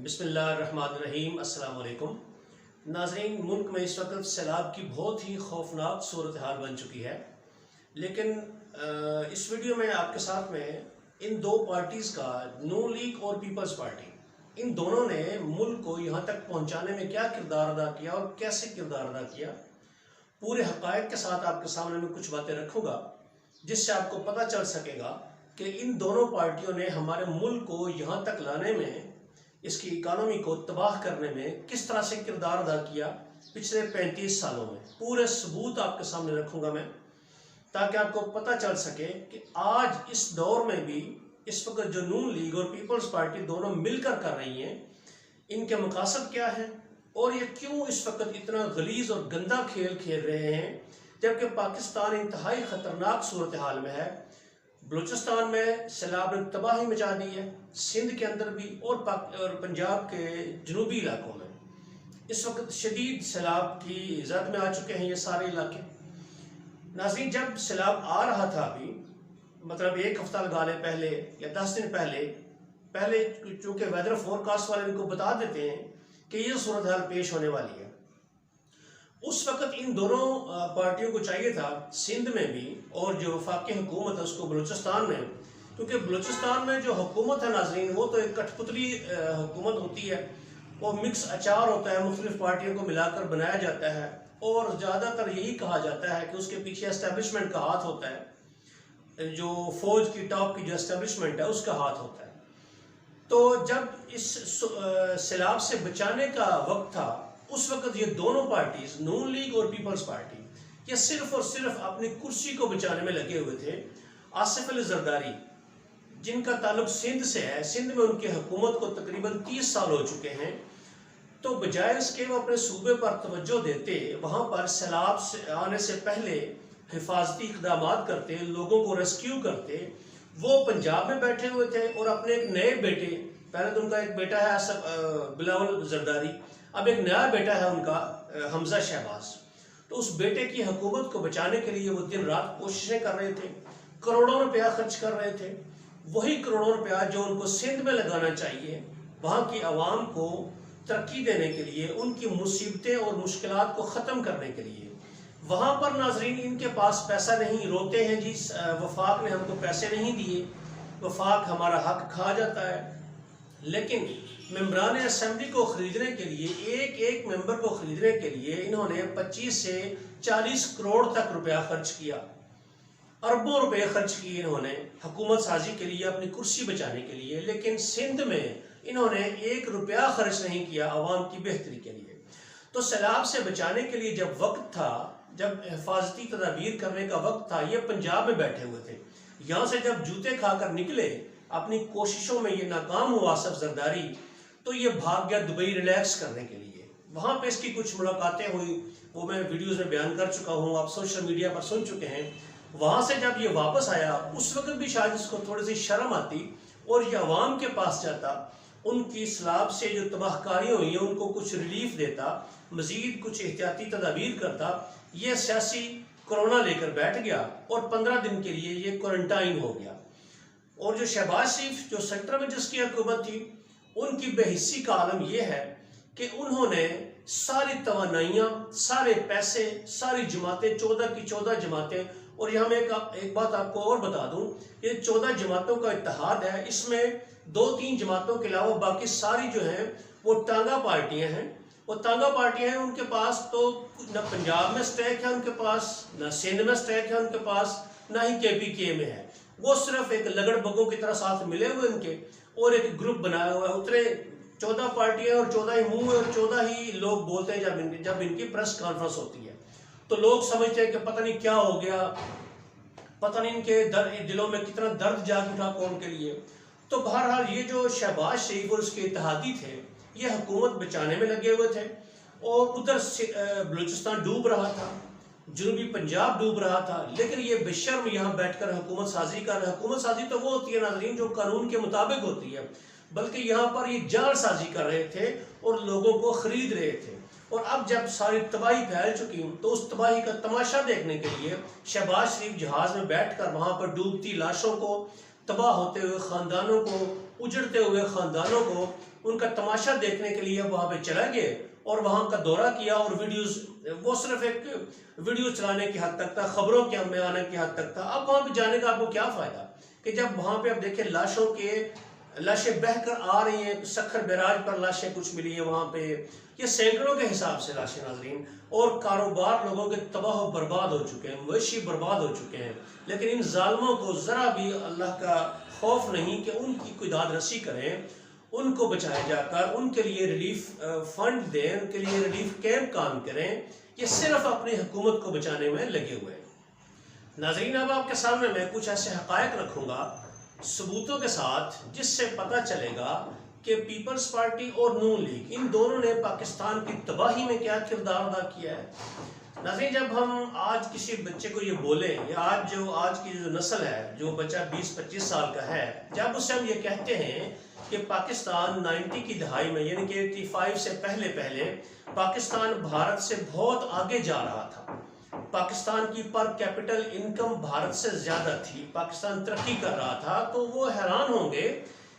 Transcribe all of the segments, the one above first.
بسم اللہ الرحمن الرحیم۔ السلام علیکم ناظرین، ملک میں اس وقت سیلاب کی بہت ہی خوفناک صورتحال بن چکی ہے، لیکن اس ویڈیو میں آپ کے ساتھ میں ان دو پارٹیز کا نون لیگ اور پیپلز پارٹی، ان دونوں نے ملک کو یہاں تک پہنچانے میں کیا کردار ادا کیا اور کیسے کردار ادا کیا، پورے حقائق کے ساتھ آپ کے سامنے میں کچھ باتیں رکھوں گا جس سے آپ کو پتہ چل سکے گا کہ ان دونوں پارٹیوں نے ہمارے ملک کو یہاں تک لانے میں، اس کی اکانومی کو تباہ کرنے میں کس طرح سے کردار ادا کیا پچھلے 35 سالوں میں۔ پورے ثبوت آپ کے سامنے رکھوں گا میں، تاکہ آپ کو پتہ چل سکے کہ آج اس دور میں بھی اس وقت جو نون لیگ اور پیپلز پارٹی دونوں مل کر رہی ہیں، ان کے مقاصد کیا ہیں اور یہ کیوں اس وقت اتنا غلیظ اور گندا کھیل کھیل رہے ہیں، جبکہ پاکستان انتہائی خطرناک صورتحال میں ہے۔ بلوچستان میں سیلاب نے تباہی مچا دی ہے، سندھ کے اندر بھی اور پنجاب کے جنوبی علاقوں میں اس وقت شدید سیلاب کی زد میں آ چکے ہیں یہ سارے علاقے۔ ناظرین، جب سیلاب آ رہا تھا ابھی، مطلب ایک ہفتہ لگا لے پہلے یا 10 دن پہلے چونکہ ویدر فورکاسٹ والے ان کو بتا دیتے ہیں کہ یہ صورتحال پیش ہونے والی ہے، اس وقت ان دونوں پارٹیوں کو چاہیے تھا سندھ میں بھی، اور جو وفاقی حکومت ہے اس کو بلوچستان میں، کیونکہ بلوچستان میں جو حکومت ہے ناظرین، وہ تو ایک کٹ پتلی حکومت ہوتی ہے، وہ مکس اچار ہوتا ہے، مختلف پارٹیوں کو ملا کر بنایا جاتا ہے، اور زیادہ تر یہی کہا جاتا ہے کہ اس کے پیچھے اسٹیبلشمنٹ کا ہاتھ ہوتا ہے، جو فوج کی ٹاپ کی جو اسٹیبلشمنٹ ہے اس کا ہاتھ ہوتا ہے۔ تو جب اس سیلاب سے بچانے کا وقت تھا، اس وقت یہ دونوں پارٹیز نون لیگ اور پیپلز پارٹی یہ صرف اور صرف اپنی کرسی کو بچانے میں لگے ہوئے تھے۔ آصف علی زرداری جن کا تعلق سندھ سے ہے، سندھ میں ان کی حکومت کو تقریباً 30 سال ہو چکے ہیں، تو بجائے اس کے وہ اپنے صوبے پر توجہ دیتے، وہاں پر سیلاب سے آنے سے پہلے حفاظتی اقدامات کرتے، لوگوں کو ریسکیو کرتے، وہ پنجاب میں بیٹھے ہوئے تھے اور اپنے ایک نئے بیٹے، پہلے تو ان کا ایک بیٹا ہے بلاول زرداری، اب ایک نیا بیٹا ہے ان کا حمزہ شہباز، تو اس بیٹے کی حکومت کو بچانے کے لیے وہ دن رات کوششیں کر رہے تھے، کروڑوں روپیہ خرچ کر رہے تھے، وہی کروڑوں روپیہ جو ان کو سندھ میں لگانا چاہیے وہاں کی عوام کو ترقی دینے کے لیے، ان کی مصیبتیں اور مشکلات کو ختم کرنے کے لیے۔ وہاں پر ناظرین ان کے پاس پیسہ نہیں، روتے ہیں جی وفاق نے ہم کو پیسے نہیں دیے، وفاق ہمارا حق کھا جاتا ہے، لیکن ممبران اسمبلی کو خریدنے کے لیے، ایک ایک ممبر کو خریدنے کے لیے انہوں نے 25 سے 40 کروڑ تک روپیہ خرچ کیا، اربوں روپے خرچ کیے انہوں نے حکومت سازی کے لیے، اپنی کرسی بچانے کے لیے، لیکن سندھ میں انہوں نے 1 روپیہ خرچ نہیں کیا عوام کی بہتری کے لیے۔ تو سیلاب سے بچانے کے لیے جب وقت تھا، جب حفاظتی تدابیر کرنے کا وقت تھا، یہ پنجاب میں بیٹھے ہوئے تھے، یہاں سے جب جوتے کھا کر نکلے، اپنی کوششوں میں یہ ناکام ہوا آصف زرداری، تو یہ بھاگ گیا دبئی ریلیکس کرنے کے لیے۔ وہاں پہ اس کی کچھ ملاقاتیں ہوئی، وہ میں ویڈیوز میں بیان کر چکا ہوں، آپ سوشل میڈیا پر سن چکے ہیں۔ وہاں سے جب یہ واپس آیا، اس وقت بھی شاید اس کو تھوڑی سی شرم آتی اور یہ عوام کے پاس جاتا، ان کی سیلاب سے جو تباہ کاریاں ہوئی ہیں ان کو کچھ ریلیف دیتا، مزید کچھ احتیاطی تدابیر کرتا۔ یہ سیاسی کرونا لے کر بیٹھ گیا اور 15 دن کے لیے یہ کوارنٹائن ہو گیا۔ اور جو شہباز شریف جو سینٹر میں جس کی حکومت تھی، ان کی بے حسی کا عالم یہ ہے کہ انہوں نے ساری توانائیاں، سارے پیسے، ساری جماعتیں، 14 کی 14 جماعتیں، اور یہاں میں ایک بات آپ کو اور بتا دوں، یہ 14 جماعتوں کا اتحاد ہے، اس میں 2-3 جماعتوں کے علاوہ باقی ساری جو ہیں وہ ٹانگا پارٹیاں ہیں، وہ ٹانگا پارٹیاں ہیں، ان کے پاس تو نہ پنجاب میں سٹیک ہے ان کے پاس، نہ سندھ میں سٹیک ہے ان کے پاس، نہ ہی KPK میں ہے، وہ صرف ایک لگڑ بگوں کی طرح ساتھ ملے ہوئے ان کے، اور ایک گروپ بنایا ہوا ہے، اترے 14 پارٹیاں اور 14 ہی منہ اور 14 ہی لوگ بولتے ہیں جب ان کی پریس کانفرنس ہوتی ہے، تو لوگ سمجھتے ہیں کہ پتہ نہیں کیا ہو گیا، پتہ نہیں ان کے دلوں میں کتنا درد جاگ اٹھا قوم کے لیے۔ تو بہرحال یہ جو شہباز شریف اور اس کے اتحادی تھے، یہ حکومت بچانے میں لگے ہوئے تھے، اور ادھر بلوچستان ڈوب رہا تھا، جنوبی پنجاب ڈوب رہا تھا، لیکن یہ بے شرم یہاں بیٹھ کر حکومت سازی کر رہے۔ حکومت سازی تو وہ ہوتی ہے ناظرین جو قانون کے مطابق ہوتی ہے، بلکہ یہاں پر یہ جال سازی کر رہے تھے اور لوگوں کو خرید رہے تھے۔ اور اب جب ساری تباہی پھیل چکی ہوں تو اس تباہی کا تماشا دیکھنے کے لیے شہباز شریف جہاز میں بیٹھ کر وہاں پر ڈوبتی لاشوں کو، تباہ ہوتے ہوئے خاندانوں کو، اجڑتے ہوئے خاندانوں کو ان کا تماشا دیکھنے کے لیے وہاں پہ چلا گئے اور وہاں کا دورہ کیا، اور ویڈیوز وہ صرف ایک ویڈیو چلانے کی حد تک تھا، خبروں کے میں آنے کی حد تک تھا۔ اب وہاں پہ جانے کا آپ کو کیا فائدہ کہ جب وہاں پہ آپ دیکھیں لاشیں بہہ کر آ رہی ہیں، سکھر بیراج پر لاشیں کچھ ملی ہیں وہاں پہ، یہ سینکڑوں کے حساب سے لاشیں ناظرین، اور کاروبار لوگوں کے تباہ و برباد ہو چکے ہیں، مویشی برباد ہو چکے ہیں، لیکن ان ظالموں کو ذرا بھی اللہ کا خوف نہیں کہ ان کی کوئی داد رسی کریں، ان کو بچائے جا کر ان کے لیے ریلیف فنڈ دیں، ان کے لیے ریلیف کیمپ کام کریں، یہ صرف اپنی حکومت کو بچانے میں لگے ہوئے ہیں۔ ناظرین اب آپ کے سامنے میں کچھ ایسے حقائق رکھوں گا ثبوتوں کے ساتھ، جس سے پتہ چلے گا کہ پیپلز پارٹی اور نون لیگ ان دونوں نے پاکستان کی تباہی میں کیا کردار ادا کیا ہے۔ ناظرین جب ہم آج کسی بچے کو یہ بولیں، یا آج کی جو نسل ہے، جو بچہ 20-25 سال کا ہے، جب اس سے ہم یہ کہتے ہیں کہ پاکستان 90 کی دہائی میں یعنی کہ 85 سے پہلے پاکستان بھارت سے بہت آگے جا رہا تھا، پاکستان کی پر کیپٹل انکم بھارت سے زیادہ تھی، پاکستان ترقی کر رہا تھا، تو وہ حیران ہوں گے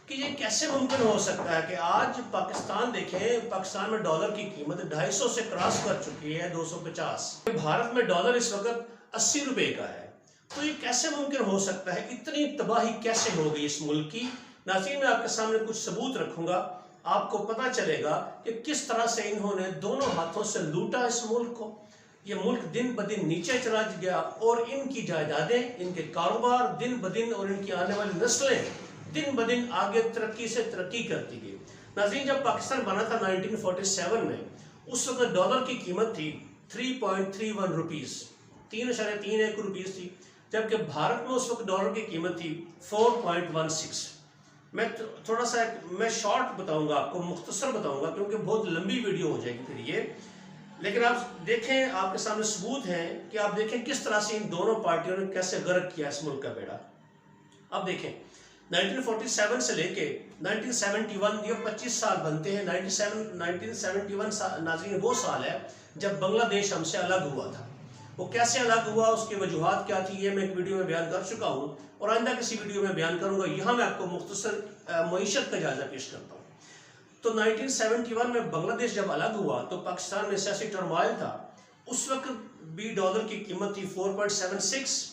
کہ یہ کیسے ممکن ہو سکتا ہے کہ آج پاکستان دیکھیں، پاکستان میں ڈالر کی قیمت 250 سے کراس کر چکی ہے 250، بھارت میں ڈالر اس وقت 80 روپے کا ہے، تو یہ کیسے ممکن ہو سکتا ہے؟ اتنی تباہی کیسے ہو گئی اس ملک کی؟ ناظرین میں آپ کے سامنے کچھ ثبوت رکھوں گا، آپ کو پتہ چلے گا کہ کس طرح سے انہوں نے دونوں ہاتھوں سے لوٹا اس ملک کو۔ یہ ملک دن بدن نیچے چلا گیا، اور ان کی جائیدادیں، ان کے کاروبار دن بدن، اور ان کی آنے والی نسلیں دن بدن آگے ترقی سے ترقی کرتی گئی۔ ناظرین جب پاکستان بنا تھا 1947 میں، اس وقت ڈالر کی قیمت تھی 3.31 روپیز، 3.31 روپیز تھی، جبکہ بھارت میں اس وقت ڈالر کی قیمت تھی 4.16۔ میں شارٹ بتاؤں گا آپ کو، مختصر بتاؤں گا کیونکہ بہت لمبی ویڈیو ہو جائے گی پھر یہ، لیکن آپ دیکھیں، آپ کے سامنے ثبوت ہیں کہ آپ دیکھیں کس طرح سے ان دونوں پارٹیوں نے کیسے غرق کیا اس ملک کا بیڑا۔ اب دیکھیں 1947 سے لے کے 1971، یہ 25 سال بنتے ہیں۔ 1971 ناظرین وہ سال ہے جب بنگلہ دیش ہم سے الگ ہوا تھا۔ وہ کیسے الگ ہوا، اس کی وجوہات کیا تھی، یہ میں ایک ویڈیو میں بیان کر چکا ہوں، اور آئندہ کسی ویڈیو میں بیان کروں گا۔ یہاں میں آپ کو مختصر معیشت کا جائزہ پیش کرتا ہوں۔ تو 1971 میں بنگلہ دیش جب الگ ہوا تو پاکستان میں سیاسی ٹرمائل تھا، اس وقت بھی ڈالر کی قیمت تھی 4.76،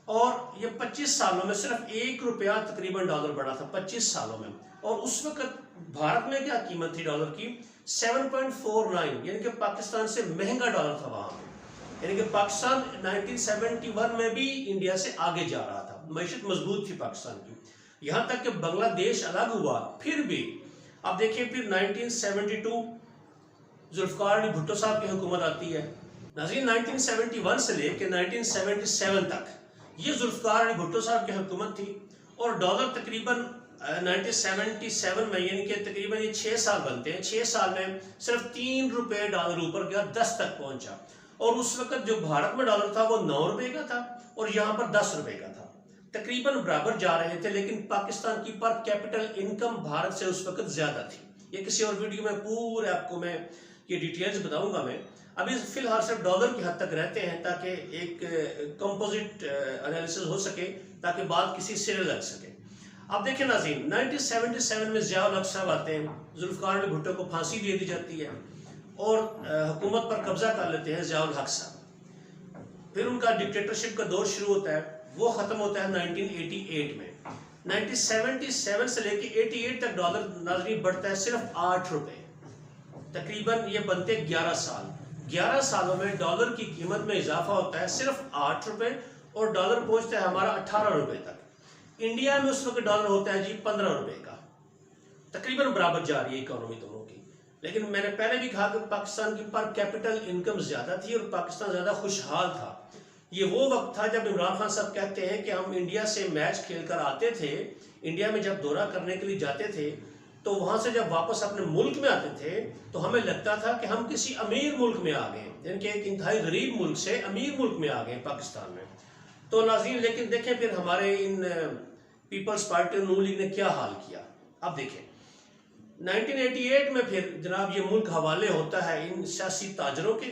اور یہ 25 سالوں میں صرف 1 روپیہ تقریباً ڈالر بڑھا تھا 25 سالوں میں، اور اس وقت بھارت میں کیا قیمت تھی ڈالر کی 7.49، یعنی کہ پاکستان سے مہنگا ڈالر تھا وہاں پہ، یعنی کہ پاکستان 1971 میں بھی انڈیا سے آگے جا رہا تھا، معیشت مضبوط تھی پاکستان کی، یہاں تک کہ بنگلہ دیش الگ ہوا۔ پھر بھی اب دیکھیں پھر 1972 ذوالفقار علی بھٹو صاحب کی حکومت آتی ہے۔ ناظرین 1971 سے لے کے 1977 تک یہ ذوالفقار علی بھٹو صاحب کی حکومت تھی، اور ڈالر تقریباً 1977 میں یعنی کہ تقریباً یہ 6 سال بنتے ہیں، 6 سال میں صرف 3 روپے ڈالر اوپر گیا، 10 تک پہنچا، اور اس وقت جو بھارت میں ڈالر تھا وہ 9 روپے کا تھا اور یہاں پر 10 روپے کا تھا، تقریباً برابر جا رہے تھے، لیکن پاکستان کی پر کیپٹل انکم بھارت سے اس وقت زیادہ تھی۔ یہ کسی اور ویڈیو میں پورے آپ کو میں یہ ڈیٹیلز بتاؤں گا۔ میں ابھی فی الحال صرف ڈالر کی حد تک رہتے ہیں تاکہ ایک کمپوزٹ انالیسز ہو سکے، تاکہ بات کسی سرے لگ سکے۔ اب دیکھیں ناظرین 1977 میں ضیاء الحق صاحب آتے ہیں، ذوالفقار علی بھٹو کو پھانسی دے دی جاتی ہے، اور حکومت پر قبضہ کر لیتے ہیں ضیاء الحق صاحب۔ پھر ان کا ڈکٹیٹرشپ کا دور شروع ہوتا ہے، وہ ختم ہوتا ہے 1988 میں۔ 1977 سے لے کے 88 تک ڈالر ناظرین بڑھتا ہے صرف 8 روپے، تقریباً یہ بنتے 11 سال، 11 سالوں میں ڈالر کی قیمت میں اضافہ ہوتا ہے صرف 8 روپے، اور ڈالر پہنچتا ہے ہمارا 18 روپے تک۔ انڈیا میں اس وقت ڈالر ہوتا ہے جی 15 روپے کا، تقریباً برابر جا رہی ہے اکانومی دونوں کی۔ لیکن میں نے پہلے بھی کہا کہ پاکستان کی پر کیپٹل انکم زیادہ تھی اور پاکستان زیادہ خوشحال تھا۔ یہ وہ وقت تھا جب عمران خان صاحب کہتے ہیں کہ ہم انڈیا سے میچ کھیل کر آتے تھے، انڈیا میں جب دورہ کرنے کے لیے جاتے تھے تو وہاں سے جب واپس اپنے ملک میں آتے تھے تو ہمیں لگتا تھا کہ ہم کسی امیر ملک میں آ گئے، یعنی کہ ایک انتہائی غریب ملک سے امیر ملک میں آ گئے پاکستان میں۔ تو ناظرین لیکن دیکھیں پھر ہمارے ان پیپلز پارٹی نون لیگ نے کیا حال کیا۔ اب دیکھیں 1988 میں پھر جناب یہ ملک حوالے ہوتا ہے ان سیاسی تاجروں کے،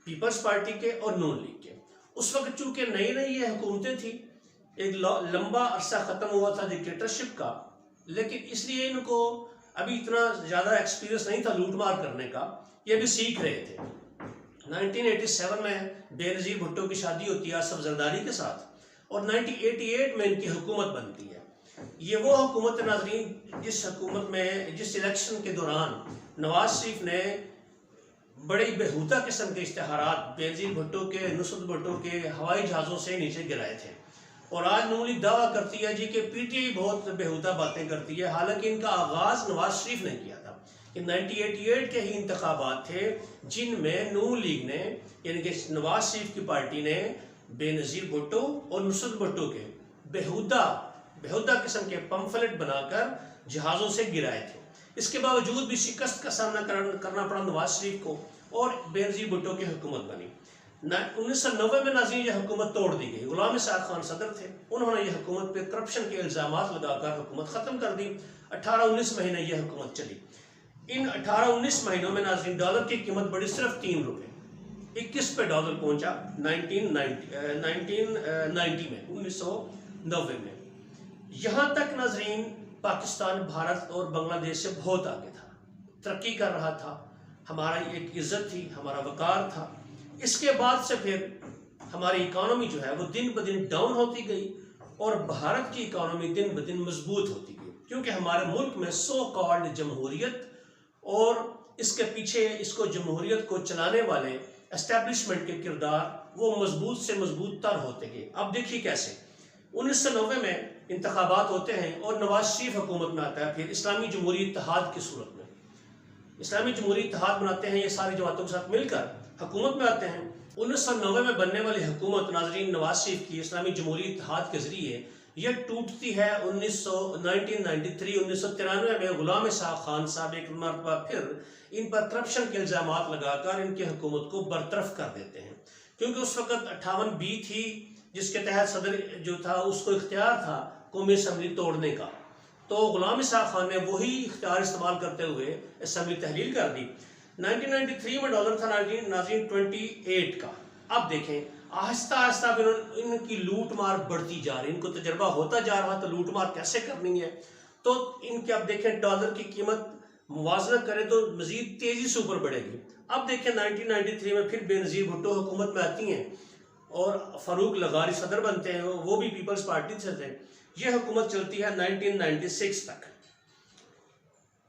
پیپلز پارٹی کے اور نون لیگ کے۔ اس وقت چونکہ نئی نئی یہ حکومتیں تھیں، ایک لمبا عرصہ ختم ہوا تھا ڈکٹیٹرشپ کا، لیکن اس لیے ان کو ابھی اتنا زیادہ ایکسپیرینس نہیں تھا لوٹ مار کرنے کا، یہ بھی سیکھ رہے تھے۔ 1987 میں بے نظیر بھٹو کی شادی ہوتی ہے آصف زرداری کے ساتھ، اور 1988 میں ان کی حکومت بنتی ہے۔ یہ وہ حکومت ناظرین جس حکومت میں جس الیکشن کے دوران نواز شریف نے بڑی بےہودہ قسم کے اشتہارات بے نظیر بھٹو کے، نصرت بھٹو کے ہوائی جہازوں سے نیچے گرائے تھے، اور آج نون لیگ دعویٰ کرتی ہے جی کہ پی ٹی آئی بہت بےہودہ باتیں کرتی ہے، حالانکہ ان کا آغاز نواز شریف نے کیا تھا۔ کہ 1988 کے ہی انتخابات تھے جن میں نون لیگ نے یعنی کہ نواز شریف کی پارٹی نے بے نظیر بھٹو اور نصرت بھٹو کے بےہودہ قسم کے پمفلٹ بنا کر جہازوں سے گرائے تھے۔ اس کے باوجود بھی شکست کا سامنا کرنا پڑا نواز شریف کو، اور بے نظیر بھٹو کی حکومت بنی۔ 1990 میں ناظرین یہ حکومت توڑ دی گئی، غلام اسحاق خان صدر تھے، انہوں نے یہ حکومت پہ کرپشن کے الزامات لگا کر حکومت ختم کر دی۔ 18-19 مہینے یہ حکومت چلی۔ ان 18-19 مہینوں میں ناظرین ڈالر کی قیمت بڑھی صرف 3 روپے، 21 پہ ڈالر پہنچا 1990 میں۔ یہاں تک ناظرین پاکستان بھارت اور بنگلہ دیش سے بہت آگے تھا، ترقی کر رہا تھا، ہماری ایک عزت تھی، ہمارا وقار تھا۔ اس کے بعد سے پھر ہماری اکانومی جو ہے وہ دن بدن ڈاؤن ہوتی گئی، اور بھارت کی اکانومی دن بدن مضبوط ہوتی گئی، کیونکہ ہمارے ملک میں سو کالڈ جمہوریت اور اس کے پیچھے اس کو جمہوریت کو چلانے والے اسٹیبلشمنٹ کے کردار وہ مضبوط سے مضبوط تر ہوتے گئے۔ اب دیکھیے کیسے 1990 میں انتخابات ہوتے ہیں اور نواز شریف حکومت میں آتا ہے، پھر اسلامی جمہوری اتحاد کی صورت میں اسلامی جمہوری اتحاد بناتے ہیں، یہ ساری جماعتوں کے ساتھ مل کر حکومت میں آتے ہیں۔ 1990 میں بننے والی حکومت ناظرین نواز شریف کی اسلامی جمہوری اتحاد کے ذریعے یہ ٹوٹتی ہے 1993 میں غلام اسحاق خان صاحب ایک مرتبہ پھر ان پر کرپشن کے الزامات لگا کر ان کی حکومت کو برطرف کر دیتے ہیں، کیونکہ اس وقت 58B تھی جس کے تحت صدر جو تھا اس کو اختیار تھا قومی اسمبلی توڑنے کا، تو غلام اسحاق خان نے وہی اختیار استعمال کرتے ہوئے اسمبلی تحلیل کر دی۔ 1993 میں ڈالر تھا ناظرین 28 کا۔ اب دیکھیں آہستہ آہستہ ان کی لوٹ مار بڑھتی جا رہی، ان کو تجربہ ہوتا جا رہا تو لوٹ مار کیسے کرنی ہے، تو ان کے اب دیکھیں ڈالر کی قیمت موازنہ کریں تو مزید تیزی سے اوپر بڑھے گی۔ اب دیکھیں 1993 میں پھر بے نظیر بھٹو حکومت میں آتی ہیں اور فاروق لغاری صدر بنتے ہیں، وہ بھی پیپلز پارٹی سے تھے۔ یہ حکومت چلتی ہے 1996 تک،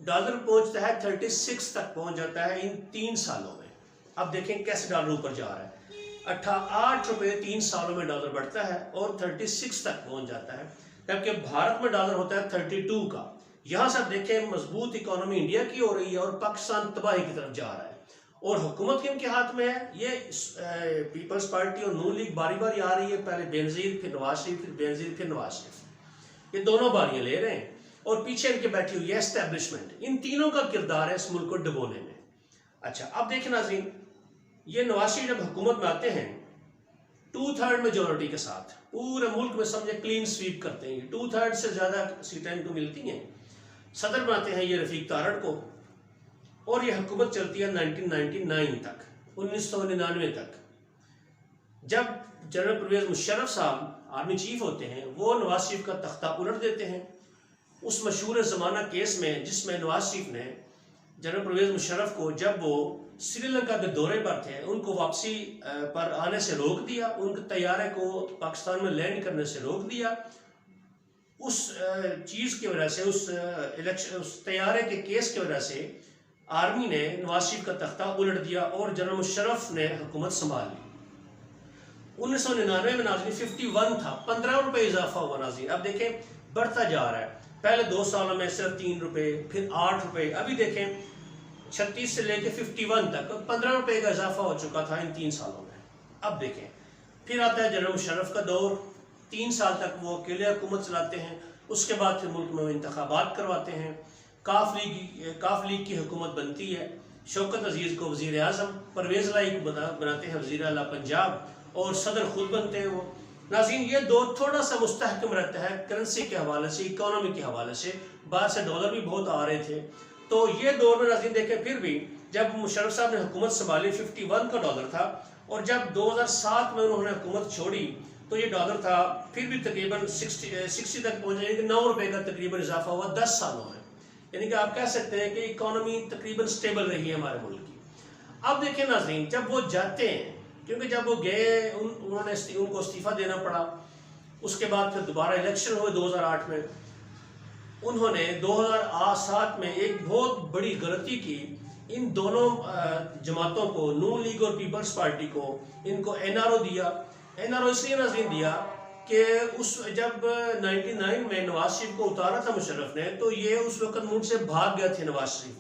ڈالر پہنچتا ہے 36 تک پہنچ جاتا ہے ان 3 سالوں میں۔ اب دیکھیں کیسے ڈالر اوپر جا رہا ہے، 8 روپے 3 سالوں میں ڈالر بڑھتا ہے اور 36 تک پہنچ جاتا ہے، جبکہ بھارت میں ڈالر ہوتا ہے 32 کا۔ یہاں سے دیکھیں مضبوط اکانومی انڈیا کی ہو رہی ہے اور پاکستان تباہی کی طرف جا رہا ہے، اور حکومت کن کے ہاتھ میں ہے؟ یہ پیپلز پارٹی اور نون لیگ باری باری آ رہی ہے، پہلے بے نظیر پھر نواز شریف، پھر بے نظیر پھر نواز شریف، یہ دونوں باریاں لے رہے ہیں، اور پیچھے ان کے بیٹھی ہوئی ہے اسٹیبلشمنٹ۔ ان تینوں کا کردار ہے اس ملک کو ڈبونے میں۔ اچھا اب دیکھیں ناظرین، یہ نواز شریف جب حکومت میں آتے ہیں 2/3 میجورٹی کے ساتھ پورے ملک میں سمجھے کلین سویپ کرتے ہیں، 2/3 سے زیادہ سیٹیں ان کو ملتی ہیں، صدر بناتے ہیں یہ رفیق تارڑ کو، اور یہ حکومت چلتی ہے 1999 تک، 1999 تک، جب جنرل پرویز مشرف صاحب آرمی چیف ہوتے ہیں، وہ نواز شریف کا تختہ الٹ دیتے ہیں اس مشہور زمانہ کیس میں، جس میں نواز شریف نے جنرل پرویز مشرف کو جب وہ سری لنکا کے دورے پر تھے ان کو واپسی پر آنے سے روک دیا، ان کے طیارے کو پاکستان میں لینڈ کرنے سے روک دیا۔ اس چیز کی وجہ سے اس طیارے کے کیس کی وجہ سے آرمی نے نواز شریف کا تختہ الٹ دیا اور جنرل مشرف نے حکومت سنبھال لی۔ 1999 میں ناظرین 51 تھا، 15 روپے اضافہ ہوا ناظرین۔ اب دیکھیں بڑھتا جا رہا ہے، پہلے 2 سالوں میں صرف 3 روپے، پھر 8 روپے، ابھی دیکھیں 36 سے لے کے 51 تک 15 روپے کا اضافہ ہو چکا تھا ان 3 سالوں میں۔ اب دیکھیں پھر آتا ہے جنرل مشرف کا دور، 3 سال تک وہ اکیلے حکومت چلاتے ہیں، اس کے بعد پھر ملک میں وہ انتخابات کرواتے ہیں، کاف لیگ کی حکومت بنتی ہے، شوکت عزیز کو وزیر اعظم، پرویز لائی کو بناتے ہیں وزیر اعلیٰ پنجاب، اور صدر خود بنتے ہیں وہ۔ ناظرین یہ دور تھوڑا سا مستحکم رہتا ہے کرنسی کے حوالے سے، اکانومی کے حوالے سے، باہر سے ڈالر بھی بہت آ رہے تھے، تو یہ دور میں ناظرین دیکھیں پھر بھی جب مشرف صاحب نے حکومت سنبھالی 51 کا ڈالر تھا، اور جب 2007 میں انہوں نے حکومت چھوڑی تو یہ ڈالر تھا پھر بھی تقریباً 60 تک پہنچا، یعنی کہ 9 روپے کا تقریباً اضافہ ہوا 10 سالوں میں۔ یعنی کہ آپ کہہ سکتے ہیں کہ اکانومی تقریباً سٹیبل رہی ہے ہمارے ملک کی۔ اب دیکھیں ناظرین، جب وہ جاتے ہیں، کیونکہ جب وہ گئے ان کو استعفیٰ دینا پڑا، اس کے بعد پھر دوبارہ الیکشن ہوئے 2008 میں، انہوں نے 2007 میں ایک بہت بڑی غلطی کی، ان دونوں جماعتوں کو، نون لیگ اور پیپلز پارٹی کو، ان کو این آر او دیا۔ این آر او اس لیے ناظرین دیا کہ جب 99 میں نواز شریف کو اتارا تھا مشرف نے، تو یہ اس وقت ملک سے بھاگ گئے تھے نواز شریف،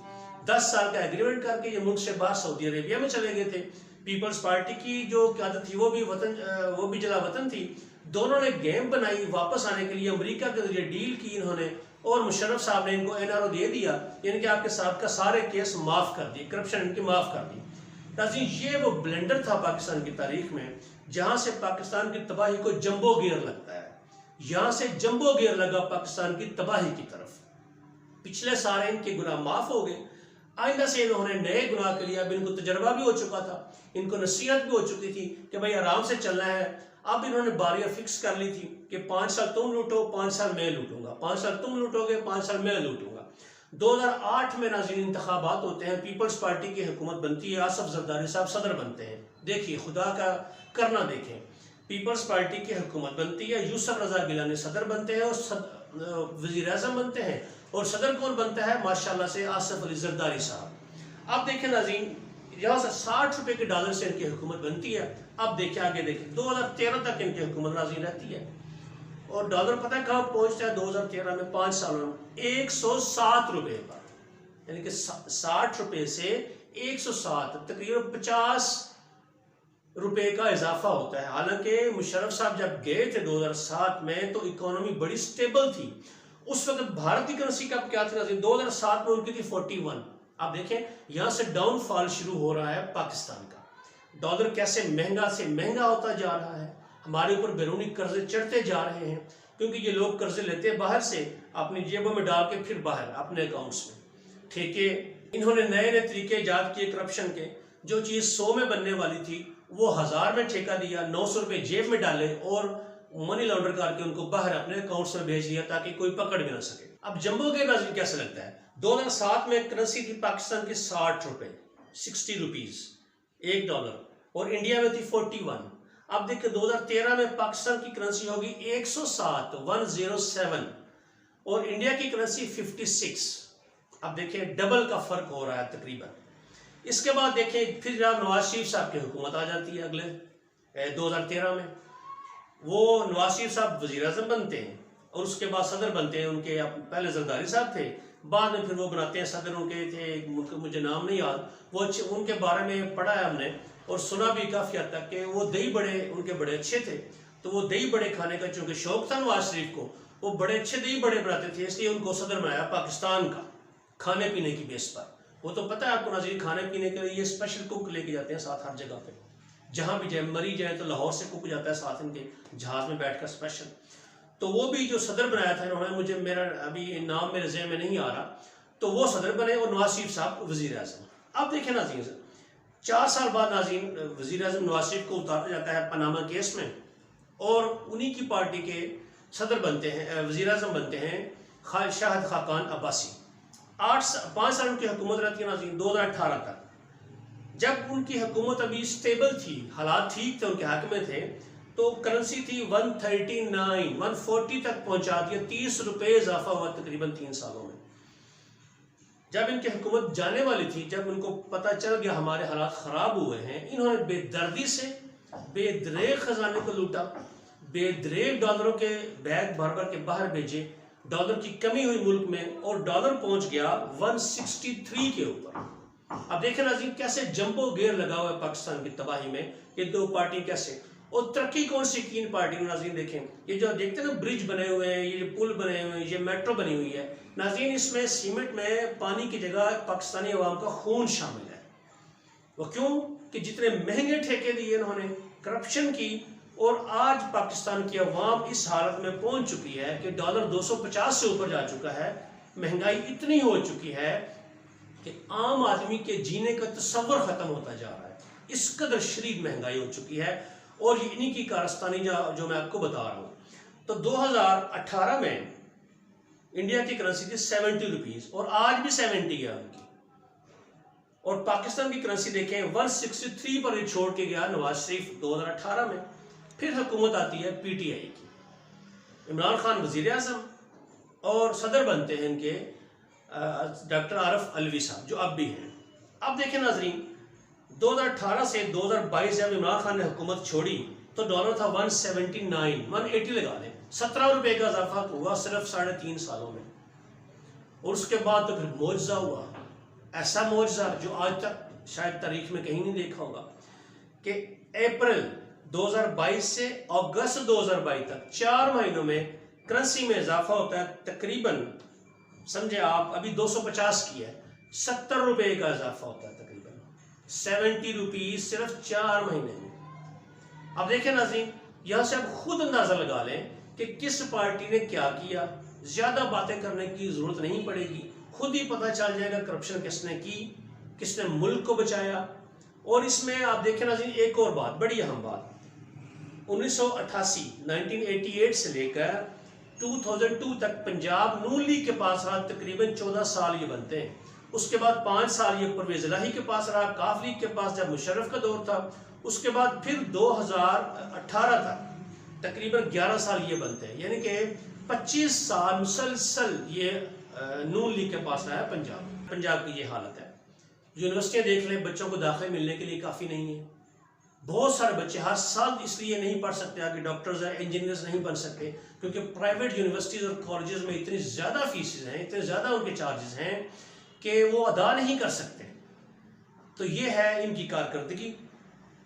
10 سال کا ایگریمنٹ کر کے یہ ملک سے باہر سعودی عربیہ میں چلے گئے تھے۔ پیپلز پارٹی کی جو قیادت تھی وہ بھی جلا وطن تھی۔ دونوں نے گیم بنائی واپس آنے کے لیے، امریکہ کے ذریعے ڈیل کی انہوں نے، اور مشرف صاحب نے ان کو این آر او دے دیا، یعنی کہ آپ کے ساتھ کا سارے کیس معاف کر دی، کرپشن ان کی معاف کر دی۔ ناظرین، یہ وہ بلنڈر تھا پاکستان کی تاریخ میں جہاں سے پاکستان کی تباہی کو جمبو گیئر لگتا ہے، یہاں سے جمبو گیئر لگا پاکستان کی تباہی کی طرف۔ پچھلے سارے ان کے گناہ معاف ہو گئے، آئندہ سے انہوں نے نئے گناہ کے لیے، اب ان کو تجربہ بھی ہو چکا تھا، ان کو نصیحت بھی ہو چکی تھی کہ بھائی آرام سے چلنا ہے۔ اب انہوں نے باریاں فکس کر لی تھی کہ 5 سال تم لوٹو، 5 سال میں لوٹوں گا، 5 سال تم لوٹو گے، 5 سال میں لوٹوں گا۔ 2008 میں ناظرین انتخابات ہوتے ہیں، پیپلز پارٹی کی حکومت بنتی ہے، آصف زرداری صاحب صدر بنتے ہیں۔ دیکھیے خدا کا کرنا دیکھیں، پیپلز پارٹی کی حکومت بنتی ہے، یوسف رضا گیلانی صدر بنتے ہیں اور وزیر اعظم بنتے ہیں، اور صدر کون بنتا ہے؟ ماشاءاللہ سے آصف علی زرداری صاحب۔ اب دیکھیں ناظرین، یہاں سے 60 روپے کے ڈالر سے ان کی حکومت بنتی ہے۔ اب دیکھیں آگے، دیکھیں 2013 تک ان کی حکومت ناظرین رہتی ہے، اور ڈالر پتہ ہے کہاں پہنچتا ہے 2013 میں؟ 5 سالوں میں 107 روپے پر، یعنی کہ 60 روپے سے 107، تقریباً 50 روپے کا اضافہ ہوتا ہے۔ حالانکہ مشرف صاحب جب گئے تھے 2007 میں تو اکانومی بڑی سٹیبل تھی۔ اس وقت بھارت کی کرنسی کا کیا تھا ناظرین؟ 2007 میں ان کی تھی 41۔ آپ دیکھیں یہاں سے ڈاؤن فال شروع ہو رہا ہے پاکستان کا، ڈالر کیسے مہنگا سے مہنگا ہوتا جا رہا ہے، ہمارے اوپر بیرونی قرضے چڑھتے جا رہے ہیں، کیونکہ یہ لوگ قرضے لیتے ہیں باہر سے، اپنی جیبوں میں ڈال کے پھر باہر اپنے اکاؤنٹس میں ٹھیکے۔ انہوں نے نئے نئے طریقے ایجاد کیے کرپشن کے، جو چیز 100 میں بننے والی تھی وہ 1000 میں ٹھیکہ دیا، 900 روپے جیب میں ڈالے اور منی لانڈر کر کے ان کو باہر اپنے اکاؤنٹس میں بھیج دیا تاکہ کوئی پکڑ بھی نہ سکے۔ اب جمبو کے ناظرین کیسے لگتا ہے؟ 2007 میں کرنسی تھی پاکستان کی 60 روپے، 60 روپیز، 1 ڈالر، اور انڈیا میں تھی 41۔ اب دیکھیں 2013 میں پاکستان کی کرنسی ہوگی 107، 107، اور انڈیا کی کرنسی 56۔ اب دیکھیں ڈبل کا فرق ہو رہا ہے تقریباً۔ اس کے بعد دیکھیں پھر جناب نواز شریف صاحب کی حکومت آ جاتی ہے اگلے 2013 میں، وہ نواز شریف صاحب وزیر اعظم بنتے ہیں اور اس کے بعد صدر بنتے ہیں۔ ان کے پہلے زرداری صاحب تھے، بعد میں پھر وہ بناتے ہیں صدر، ان کے تھے مجھے نام نہیں یاد، وہ ان کے بارے میں پڑھا ہے ہم نے اور سنا بھی کافی حد تک کہ وہ دہی بڑے ان کے بڑے اچھے تھے، تو وہ دہی بڑے کھانے کا چونکہ شوق تھا نواز شریف کو، وہ بڑے اچھے دہی بڑے بناتے تھے، اس لیے ان کو صدر بنایا پاکستان کا، کھانے پینے کی بیس پر۔ وہ تو پتہ ہے آپ کو ناظرین، کھانے پینے کے لیے یہ اسپیشل کوک لے کے جاتے ہیں ساتھ ہر جگہ پہ، جہاں بھی جائیں، مری جائیں تو لاہور سے کوک جاتا ہے ساتھ ان کے جہاز میں بیٹھ کر اسپیشل۔ تو وہ بھی جو صدر بنایا تھا انہوں نے، مجھے میرا ابھی نام میرے ذہن میں نہیں آ رہا، تو وہ صدر بنے اور نواز شریف صاحب وزیر اعظم۔ اب دیکھیں ناظرین، 4 سال بعد ناظرین وزیر اعظم نواز شریف کو اتارا جاتا ہے پاناما کیس میں، اور انہی کی پارٹی کے صدر بنتے ہیں، وزیر اعظم بنتے ہیں شاہد خاقان عباسی۔ 5 سال ان کی حکومت رہتی ہے ناظرین 2018 تک۔ جب ان کی حکومت ابھی سٹیبل تھی، حالات ٹھیک تھے، ان کے حق میں تھے، تو کرنسی تھی 139، 140 تک پہنچا دیا، 30 روپے اضافہ ہوا تقریباً 3 سالوں میں۔ جب ان کی حکومت جانے والی تھی، جب ان کو پتہ چل گیا ہمارے حالات خراب ہوئے ہیں، انہوں نے بے دردی سے بے دریغ خزانے کو لوٹا، بے دریغ ڈالروں کے بیگ بھر بھر کے باہر بھیجے، ڈالر کی کمی ہوئی ملک میں، اور ڈالر پہنچ گیا 163 کے اوپر۔ اب دیکھیں ناظرین کیسے جمبو گیئر لگا ہوا ہے پاکستان کی تباہی میں، یہ دو پارٹی کیسے، اور ترقی کون سی کی ان پارٹیوں ناظرین دیکھیں، یہ جو دیکھتے ہیں نا برج بنے ہوئے ہیں، یہ پل بنے ہوئے ہیں، یہ میٹرو بنی ہوئی ہے ناظرین، اس میں سیمنٹ میں پانی کی جگہ پاکستانی عوام کا خون شامل ہے۔ وہ کیوں کہ جتنے مہنگے ٹھیکے دیے انہوں نے، کرپشن کی، اور آج پاکستان کی عوام اس حالت میں پہنچ چکی ہے کہ ڈالر 250 سے اوپر جا چکا ہے، مہنگائی اتنی ہو چکی ہے کہ عام آدمی کے جینے کا تصور ختم ہوتا جا رہا ہے، اس قدر شدید مہنگائی ہو چکی ہے، اور یہ انہی کی کارستانی جو میں آپ کو بتا رہا ہوں۔ تو 2018 میں انڈیا کی کرنسی تھی 70 روپیز اور آج بھی 70 ہے ان کی. اور پاکستان کی کرنسی دیکھیں 163 پر یہ چھوڑ کے گیا نواز شریف 2018 میں. پھر حکومت آتی ہے پی ٹی آئی کی. عمران خان وزیر اعظم اور صدر بنتے ہیں ان کے ڈاکٹر عارف علوی صاحب جو اب بھی ہیں. اب دیکھیں ناظرین 2018 سے 2022 جب عمران خان نے حکومت چھوڑی تو ڈالر تھا 179 180 لگا لیں 17 روپے کا اضافہ ہوا صرف 3.5 سالوں میں. اور اس کے بعد تو پھر معجزہ ہوا, ایسا معجزہ جو آج تک شاید تاریخ میں کہیں نہیں دیکھا ہوگا کہ اپریل 2022 سے اگست 2022 تک 4 مہینوں میں کرنسی میں اضافہ ہوتا ہے تقریباً, سمجھے آپ ابھی 250 کی ہے, 70 روپے کا اضافہ ہوتا ہے تقریباً 70 روپیز صرف 4 مہینے میں. اب دیکھیں ناظرین یہاں سے آپ خود اندازہ لگا لیں کہ کس پارٹی نے کیا کیا. زیادہ باتیں کرنے کی ضرورت نہیں پڑے گی, خود ہی پتہ چل جائے گا کرپشن کس نے کی, کس نے ملک کو بچایا. اور اس میں آپ دیکھیں ناظرین ایک اور بات, بڑی اہم بات, 1988 سے لے کر 2002 تک پنجاب نون لیگ کے پاس رہا تقریباً 14 سال یہ بنتے ہیں. اس کے بعد 5 سال یہ پرویز الہی کے پاس رہا, کاف لیگ کے پاس جب مشرف کا دور تھا. اس کے بعد پھر 2018 تک تقریباً 11 سال یہ بنتے ہیں, یعنی کہ 25 سال مسلسل یہ نون لیگ کے پاس رہا ہے پنجاب کی یہ حالت ہے. یونیورسٹیاں دیکھ لیں, بچوں کو داخلے ملنے کے لیے کافی نہیں ہے. بہت سارے بچے ہر سال اس لیے نہیں پڑھ سکتے کہ ڈاکٹرز ہیں, انجینئرز نہیں بن سکتے, کیونکہ پرائیویٹ یونیورسٹیز اور کالجز میں اتنی زیادہ فیسز ہیں, اتنے زیادہ ان کے چارجز ہیں کہ وہ ادا نہیں کر سکتے. تو یہ ہے ان کی کارکردگی.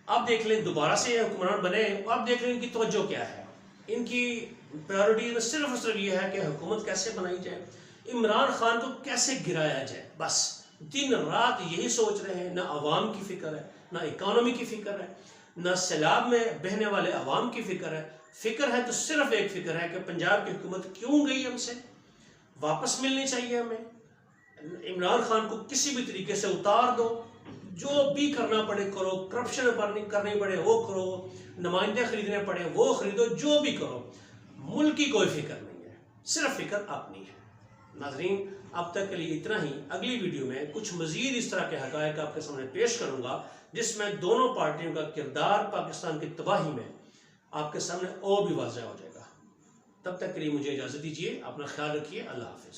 اب دیکھ لیں دوبارہ سے حکمران بنے, اب دیکھ لیں ان کی توجہ کیا ہے. ان کی پریورٹیز میں صرف اور صرف یہ ہے کہ حکومت کیسے بنائی جائے, عمران خان کو کیسے گرایا جائے. بس دن رات یہی سوچ رہے ہیں. نہ عوام کی فکر ہے, نہ اکانومی کی فکر ہے, نہ سیلاب میں بہنے والے عوام کی فکر ہے. فکر ہے تو صرف ایک فکر ہے کہ پنجاب کی حکومت کیوں گئی ہم سے, واپس ملنی چاہیے ہمیں. عمران خان کو کسی بھی طریقے سے اتار دو, جو بھی کرنا پڑے کرو, کرپشن کرنی پڑے وہ کرو, نمائندے خریدنے پڑے وہ خریدو, جو بھی کرو. ملک کی کوئی فکر نہیں ہے, صرف فکر اپنی ہے. ناظرین اب تک کے لیے اتنا ہی. اگلی ویڈیو میں کچھ مزید اس طرح کے حقائق آپ کے سامنے پیش کروں گا جس میں دونوں پارٹیوں کا کردار پاکستان کی تباہی میں آپ کے سامنے اور بھی واضح ہو جائے گا. تب تک کے لیے مجھے اجازت دیجیے, اپنا خیال رکھیے. اللہ حافظ.